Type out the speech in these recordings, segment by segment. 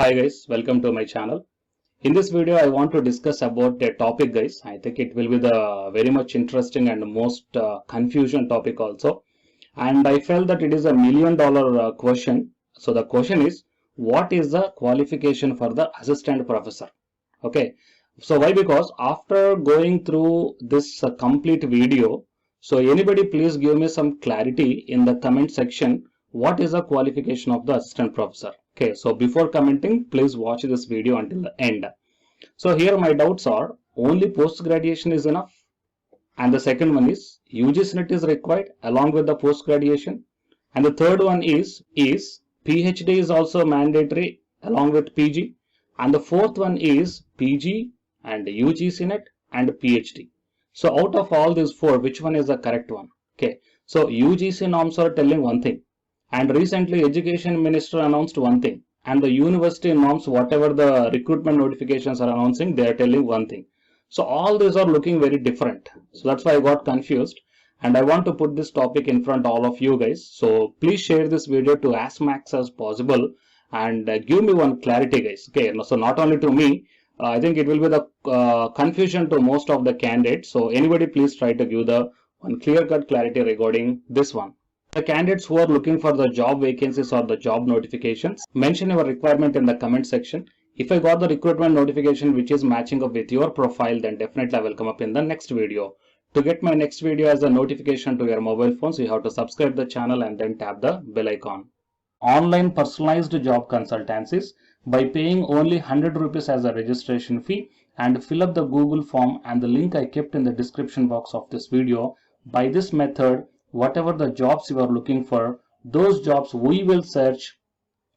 Hi guys, welcome to my channel. In this video, I want to discuss about a topic, guys. I think it will be the very much interesting and most confusion topic also. And I felt that it is a $1 million question. So the question is, what is the qualification for the assistant professor? Okay. So why? Because after going through this complete video, so anybody please give me some clarity in the comment section. What is the qualification of the assistant professor? Okay, so before commenting, please watch this video until the end. So here my doubts are only post graduation is enough, and the second one is UGC NET is required along with the post graduation, and the third one is PhD is also mandatory along with PG, and the fourth one is PG and UGC NET and PhD. So out of all these four, which one is the correct one? Okay, so UGC norms are telling one thing, and recently education minister announced one thing, and the university norms, whatever the recruitment notifications are announcing, they are telling one thing. So all these are looking very different. So that's why I got confused, and I want to put this topic in front of all of you guys. So please share this video to as max as possible and give me one clarity, guys. Okay, so not only to me, I think it will be the confusion to most of the candidates. So anybody please try to give the one clear-cut clarity regarding this one. The candidates who are looking for the job vacancies or the job notifications, mention your requirement in the comment section. If I got the recruitment notification which is matching up with your profile, then definitely I will come up in the next video. To get my next video as a notification to your mobile phones, you have to subscribe the channel and then tap the bell icon. Online personalized job consultancies by paying only 100 rupees as a registration fee, and fill up the Google form and the link I kept in the description box of this video. By this method, whatever the jobs you are looking for, those jobs we will search,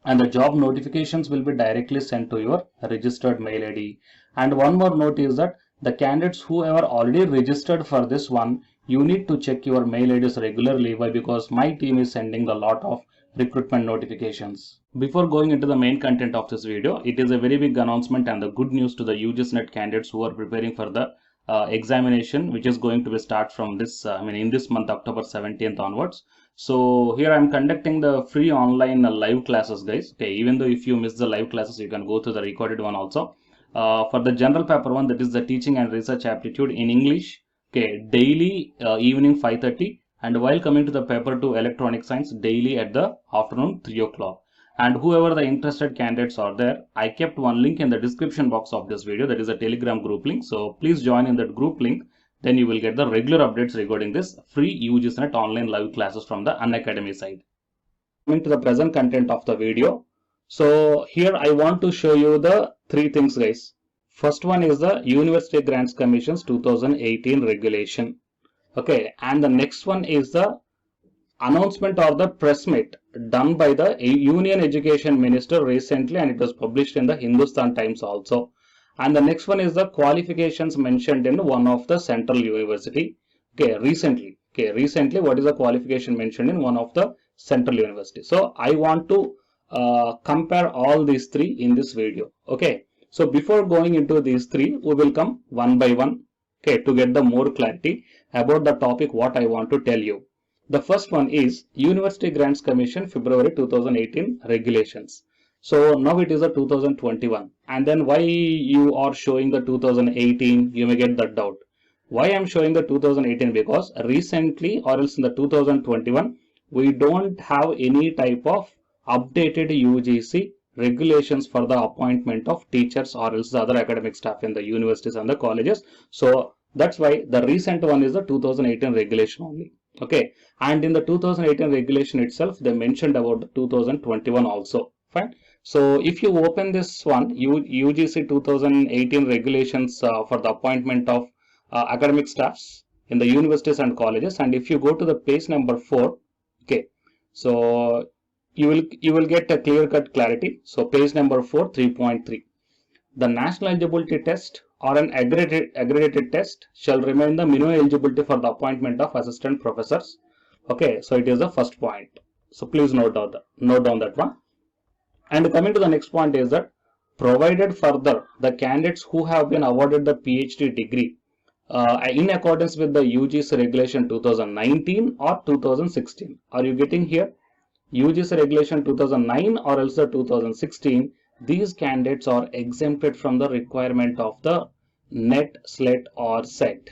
and the job notifications will be directly sent to your registered mail ID. And one more note is that the candidates who are already registered for this one, you need to check your mail IDs regularly. Why? Because my team is sending a lot of recruitment notifications. Before going into the main content of this video, it is a very big announcement and the good news to the UGC NET candidates who are preparing for the examination, which is going to be start from this in this month, October 17th onwards. So here I'm conducting the free online live classes, guys. Okay, even though if you miss the live classes, you can go to the recorded one also. For the general paper one, that is the teaching and research aptitude in English, okay, daily evening 5:30, and while coming to the paper 2 electronic science, daily at the afternoon 3 o'clock. And whoever the interested candidates are there, I kept one link in the description box of this video, that is a Telegram group link. So please join in that group link, then you will get the regular updates regarding this free UGC NET online live classes from the Unacademy side. Coming to the present content of the video. So here I want to show you the three things, guys. First one is the University Grants Commission's 2018 regulation. Okay, and the next one is the announcement or the press meet done by the Union Education Minister recently, and it was published in the Hindustan Times also. And the next one is the qualifications mentioned in one of the central university. Okay, recently. Okay, recently, what is the qualification mentioned in one of the central university? So I want to compare all these three in this video. Okay, so before going into these three, we will come one by one. Okay, to get the more clarity about the topic what I want to tell you. The first one is University Grants Commission February 2018 regulations. So now it is a 2021, and then why you are showing the 2018, you may get that doubt. Why I am showing the 2018? Because recently or else in the 2021, we don't have any type of updated UGC regulations for the appointment of teachers or else the other academic staff in the universities and the colleges. So that's why the recent one is the 2018 regulation only. Okay, and in the 2018 regulation itself, they mentioned about the 2021 also. Fine. So if you open this one, UGC 2018 regulations for the appointment of academic staffs in the universities and colleges, and if you go to the page number 4, okay, so you will get a clear-cut clarity. So page number 4, 3.3. The national eligibility test or an accredited test shall remain the minimum eligibility for the appointment of assistant professors. Okay, so it is the first point. So please note down that one. And coming to the next point is that provided further the candidates who have been awarded the PhD degree in accordance with the UGC regulation 2019 or 2016. Are you getting here? UGC regulation 2009 or else the 2016, these candidates are exempted from the requirement of the NET, SLET or SET.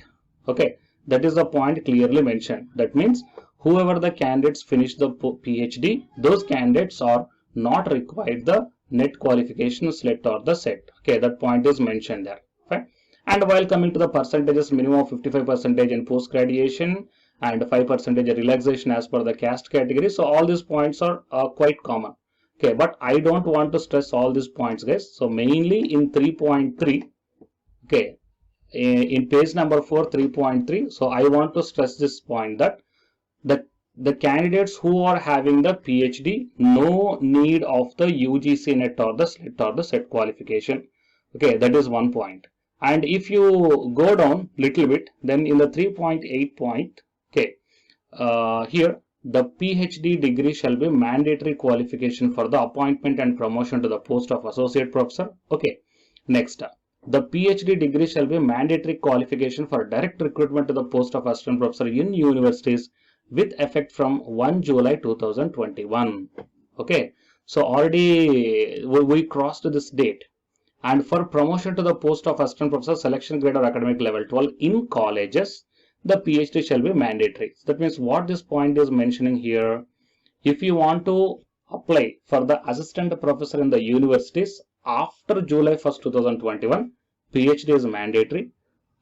Okay, that is the point clearly mentioned. That means whoever the candidates finish the PhD, those candidates are not required the NET qualification, SLET or the SET. Okay, that point is mentioned there. Fine. And while coming to the percentages, minimum of 55% in post graduation and 5% relaxation as per the caste category. So all these points are quite common. Okay, but I don't want to stress all these points, guys. So mainly in 3.3, okay, in page number 4, 3.3. So I want to stress this point that the candidates who are having the PhD, no need of the UGC NET or the SLET or the SET qualification. Okay, that is one point. And if you go down little bit, then in the 3.8 point, okay, here the PhD degree shall be mandatory qualification for the appointment and promotion to the post of associate professor. Okay, next, the PhD degree shall be mandatory qualification for direct recruitment to the post of assistant professor in universities with effect from 1 July 2021. Okay, so already we crossed this date. And for promotion to the post of assistant professor, selection grade or academic level 12 in colleges, the PhD shall be mandatory. That means what this point is mentioning here, if you want to apply for the assistant professor in the universities after July 1st, 2021, PhD is mandatory.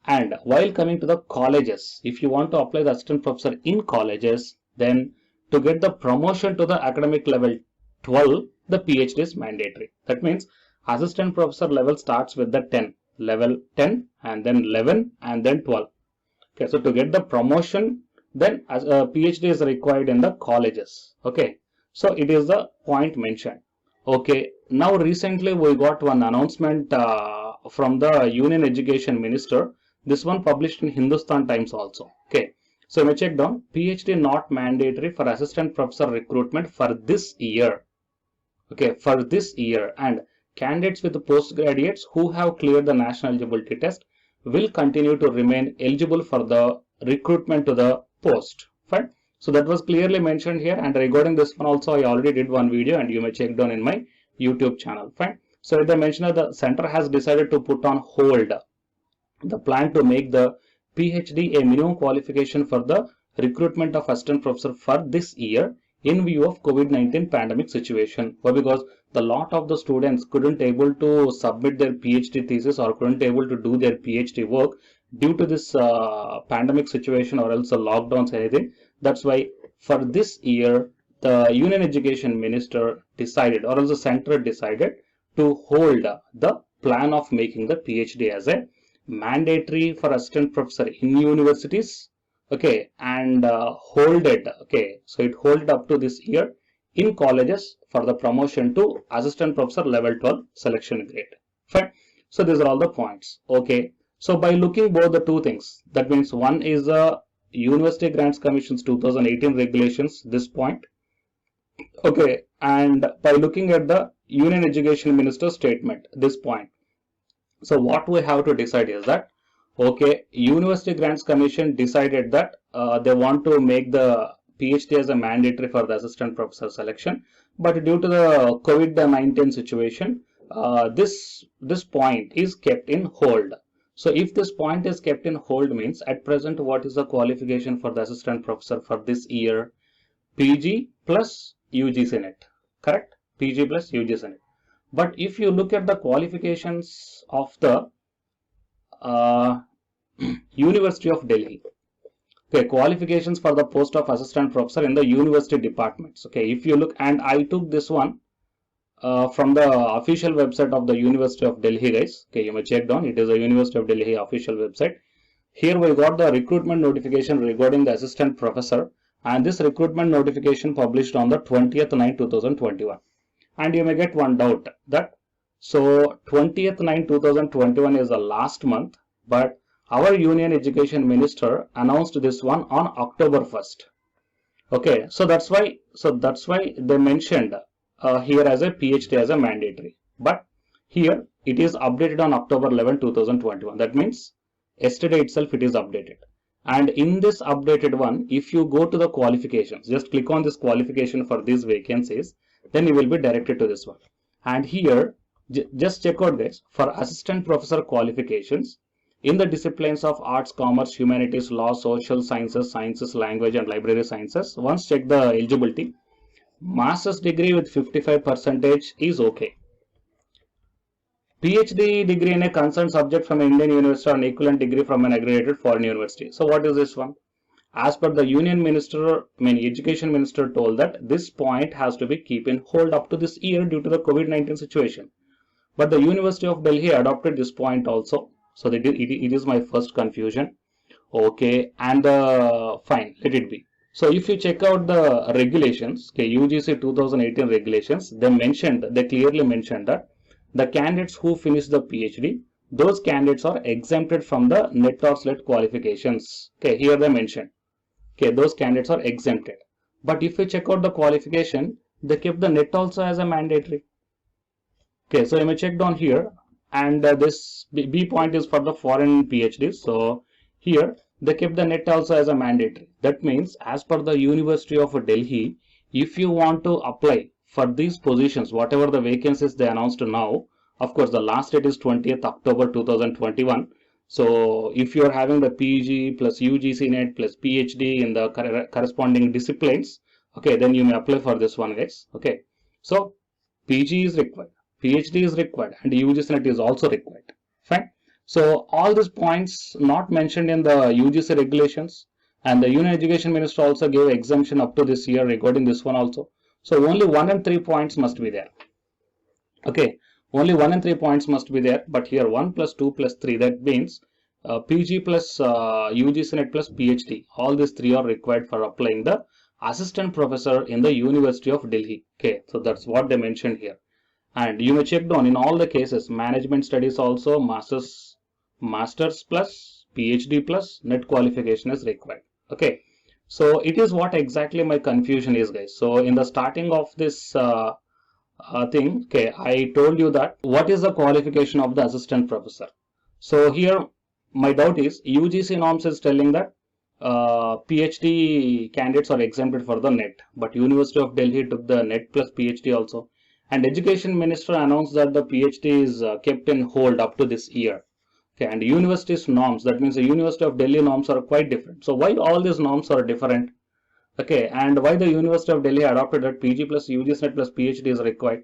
And while coming to the colleges, if you want to apply the assistant professor in colleges, then to get the promotion to the academic level 12, the PhD is mandatory. That means assistant professor level starts with the 10, level 10 and then 11 and then 12. Okay, so to get the promotion, then as a PhD is required in the colleges. Okay, so it is the point mentioned. Okay, now recently we got one announcement from the Union Education Minister. This one published in Hindustan Times also. Okay, so we check down, PhD not mandatory for assistant professor recruitment for this year. Okay, for this year, and candidates with postgraduates who have cleared the national eligibility test will continue to remain eligible for the recruitment to the post. Fine. So that was clearly mentioned here, and regarding this one also I already did one video and you may check down in my YouTube channel. Fine. So as I mentioned, the center has decided to put on hold the plan to make the PhD a minimum qualification for the recruitment of assistant professor for this year in view of COVID-19 pandemic situation. Why? Because the lot of the students couldn't able to submit their PhD thesis or couldn't able to do their PhD work due to this pandemic situation or else the lockdowns, anything. That's why for this year the Union Education Minister decided, or else the center decided, to hold the plan of making the PhD as a mandatory for assistant professor in universities. Okay, and hold it. Okay, so it hold up to this year in colleges for the promotion to assistant professor level 12 selection grade. Fine. So these are all the points. Okay, so by looking both the two things, that means one is the University Grants Commission's 2018 regulations, this point. Okay, and by looking at the Union Education Minister's statement, this point. So what we have to decide is that, okay, University Grants Commission decided that they want to make the PhD as a mandatory for the assistant professor selection, but due to the COVID-19 situation, this point is kept in hold. So if this point is kept in hold, means at present what is the qualification for the assistant professor for this year? PG plus UGC NET, correct? PG plus UGC NET. But if you look at the qualifications of the University of Delhi, okay, qualifications for the post of assistant professor in the university departments. Okay, if you look, and I took this one from the official website of the University of Delhi, guys. Okay, you may check down. It is a University of Delhi official website. Here we got the recruitment notification regarding the assistant professor, and this recruitment notification published on the 20th 9 2021. And you may get one doubt that, so 20th 9 2021 is the last month, but our Union Education Minister announced this one on October 1st. Okay, so that's why they mentioned here as a PhD as a mandatory, but here it is updated on October 11 2021. That means yesterday itself it is updated. And in this updated one, if you go to the qualifications, just click on this qualification for these vacancies, then you will be directed to this one. And here Just check out guys, for assistant professor qualifications in the disciplines of arts, commerce, humanities, law, social sciences, language and library sciences. Once check the eligibility, master's degree with 55% is okay. PhD degree in a concerned subject from an Indian university or an equivalent degree from an accredited foreign university. So what is this one? As per the union minister, education minister told that this point has to be keep in hold up to this year due to the COVID-19 situation. But the University of Delhi adopted this point also. So it is my first confusion. Okay, and fine, let it be. So if you check out the regulations, okay, UGC 2018 regulations, they clearly mentioned that the candidates who finish the PhD, those candidates are exempted from the NET or SLET qualifications. Okay, here they mentioned. Okay, those candidates are exempted. But if you check out the qualification, they kept the NET also as a mandatory. Okay, so you may check down here, and this B point is for the foreign PhD. So here they kept the NET also as a mandatory. That means as per the University of Delhi, if you want to apply for these positions, whatever the vacancies they announced now, of course the last date is 20th October 2021. So if you are having the PG plus UGC NET plus PhD in the corresponding disciplines, okay, then you may apply for this one guys. Okay, so PG is required, PhD is required, and UGC NET is also required. Fine. So all these points not mentioned in the UGC regulations, and the Union Education Minister also gave exemption up to this year regarding this one also. So only 1 and 3 points must be there. Okay, only 1 and 3 points must be there, but here 1 plus 2 plus 3, that means PG plus UGC NET plus PhD, all these three are required for applying the assistant professor in the University of Delhi. Okay, so that's what they mentioned here. And you may check down in all the cases, management studies also masters plus PhD plus NET qualification is required. Okay, so it is what exactly my confusion is guys. So in the starting of this thing, okay, I told you that what is the qualification of the assistant professor. So here my doubt is UGC norms is telling that PhD candidates are exempted for the NET, but University of Delhi took the NET plus PhD also. And Education Minister announced that the PhD is kept in hold up to this year. Okay, and university's norms, that means the University of Delhi norms are quite different. So why all these norms are different? Okay, and why the University of Delhi adopted that PG plus UGC NET plus PhD is required?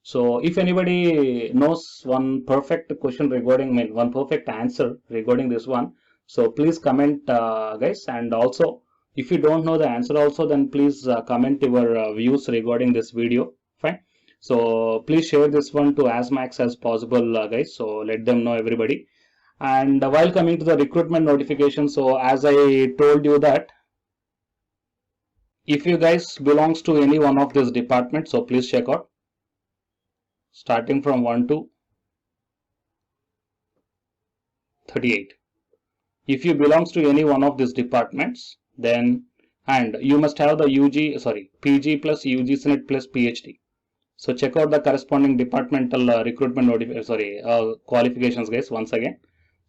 So if anybody knows one perfect question regarding, one perfect answer regarding this one, so please comment guys. And also if you don't know the answer also, then please comment your views regarding this video. Fine. So please share this one to as max as possible guys, so let them know everybody. And while coming to the recruitment notification, so as I told you that if you guys belongs to any one of these departments, so please check out starting from 1 to 38. If you belongs to any one of these departments, then and you must have the PG plus UGC NET plus PhD. So check out the corresponding departmental recruitment qualifications guys once again.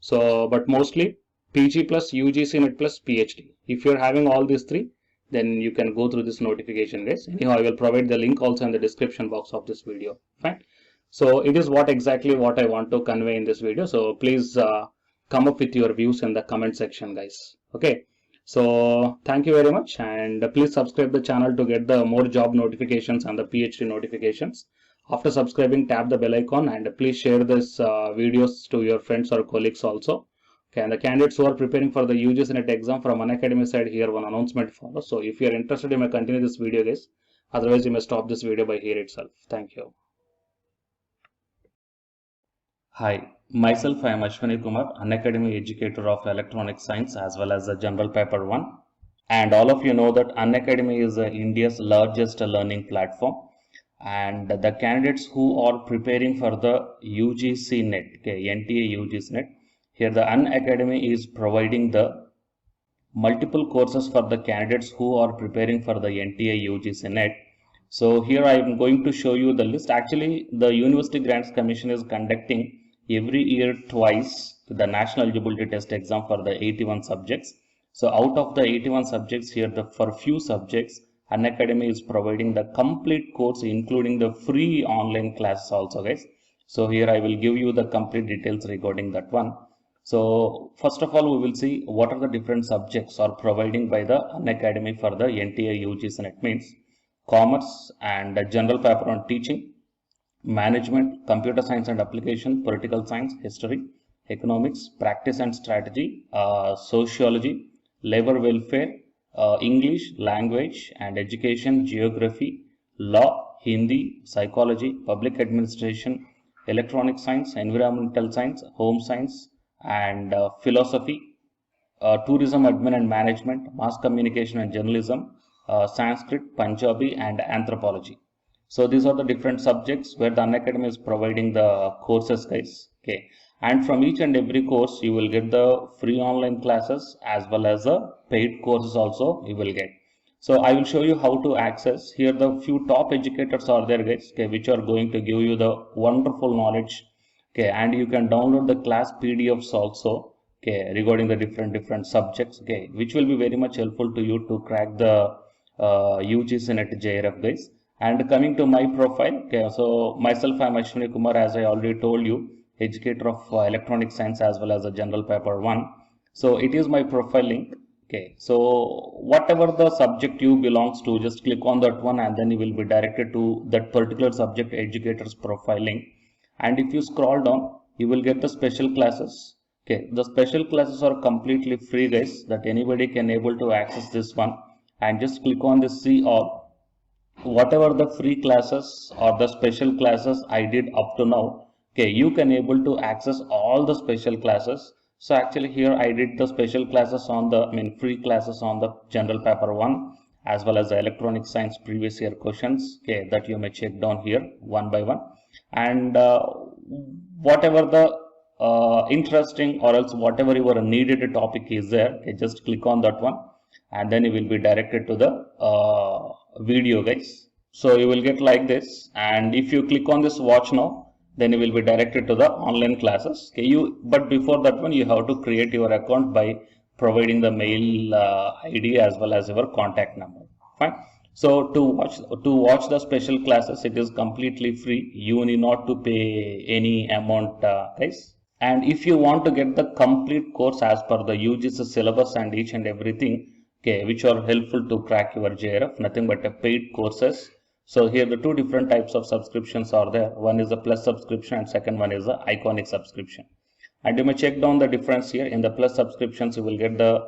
So but mostly PG plus UGC NET plus PhD. If you're having all these three, then you can go through this notification guys. Anyhow, I will provide the link also in the description box of this video. Fine. So it is what exactly what I want to convey in this video. So please come up with your views in the comment section guys. Okay. So thank you very much, and please subscribe the channel to get the more job notifications and the PhD notifications. After subscribing, tap the bell icon, and please share this videos to your friends or colleagues also. Okay, and the candidates who are preparing for the UGC NET exam from Unacademy side, here one announcement follows. So if you are interested, you may continue this video guys. Otherwise, you may stop this video by here itself. Thank you. Hi, myself I am Ashwani Kumar, Unacademy educator of Electronic Science as well as the General Paper 1. And all of you know that Unacademy is India's largest learning platform. And the candidates who are preparing for the UGC NET, okay, NTA UGC NET, here the Unacademy is providing the multiple courses for the candidates who are preparing for the NTA UGC NET. So here I am going to show you the list. Actually, the University Grants Commission is conducting every year twice the National Eligibility Test exam for the 81 subjects. So out of the 81 subjects here, for few subjects, Unacademy is providing the complete course including the free online classes also guys. So here I will give you the complete details regarding that one. So first of all, we will see what are the different subjects are providing by the Unacademy for the NTA UGC NET, means commerce and general paper on teaching, management, computer science and application, political science, history, economics, practice and strategy, sociology, labor welfare, English, language and education, geography, law, Hindi, psychology, public administration, electronic science, environmental science, home science and philosophy, tourism admin and management, mass communication and journalism, Sanskrit, Punjabi and anthropology. So these are the different subjects where the Unacademy is providing the courses, guys. Okay, and from each and every course you will get the free online classes as well as the paid courses also you will get. So I will show you how to access. Here the few top educators are there, guys, okay, which are going to give you the wonderful knowledge. Okay, and you can download the class PDFs also, okay, regarding the different subjects, okay, which will be very much helpful to you to crack the UGC NET JRF, guys. And coming to my profile, okay, so myself, I'm Ashwini Kumar, as I already told you, educator of electronic science as well as a general paper 1. So it is my profile link. Okay, so whatever the subject you belongs to, just click on that one and then you will be directed to that particular subject educator's profile link. And if you scroll down, you will get the special classes. Okay, the special classes are completely free, guys, that anybody can able to access this one. And just click on this see all. Whatever the free classes or the special classes I did up to now, okay, you can able to access all the special classes. So actually here I did the special classes on the free classes on the general paper 1 as well as the electronic science previous year questions, okay, that you may check down here one by one. And whatever the interesting or else whatever your needed topic is there, okay, just click on that one and then you will be directed to the video, guys. So you will get like this, and if you click on this watch now, then you will be directed to the online classes. Okay, but before that one you have to create your account by providing the mail ID as well as your contact number. Fine. So to watch the special classes, it is completely free. You need not to pay any amount, guys. And if you want to get the complete course as per the UGC syllabus and each and everything, okay, which are helpful to crack your JRF, nothing but a paid courses. So here the two different types of subscriptions are there. One is the plus subscription and second one is the iconic subscription. And you may check down the difference here. In the plus subscriptions, you will get the,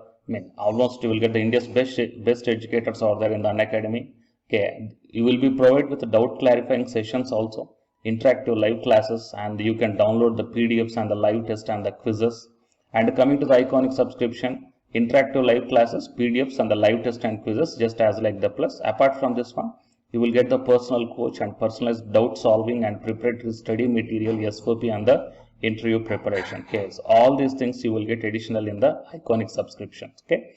almost you will get the India's best educators are there in the Unacademy. Okay, you will be provided with the doubt clarifying sessions also, interactive live classes, and you can download the PDFs and the live test and the quizzes. And coming to the iconic subscription, interactive live classes, PDFs and the live test and quizzes, just as like the plus. Apart from this one, you will get the personal coach and personalized doubt solving and preparatory study material, SOP and the interview preparation. Okay, so all these things you will get additional in the iconic subscription. Okay,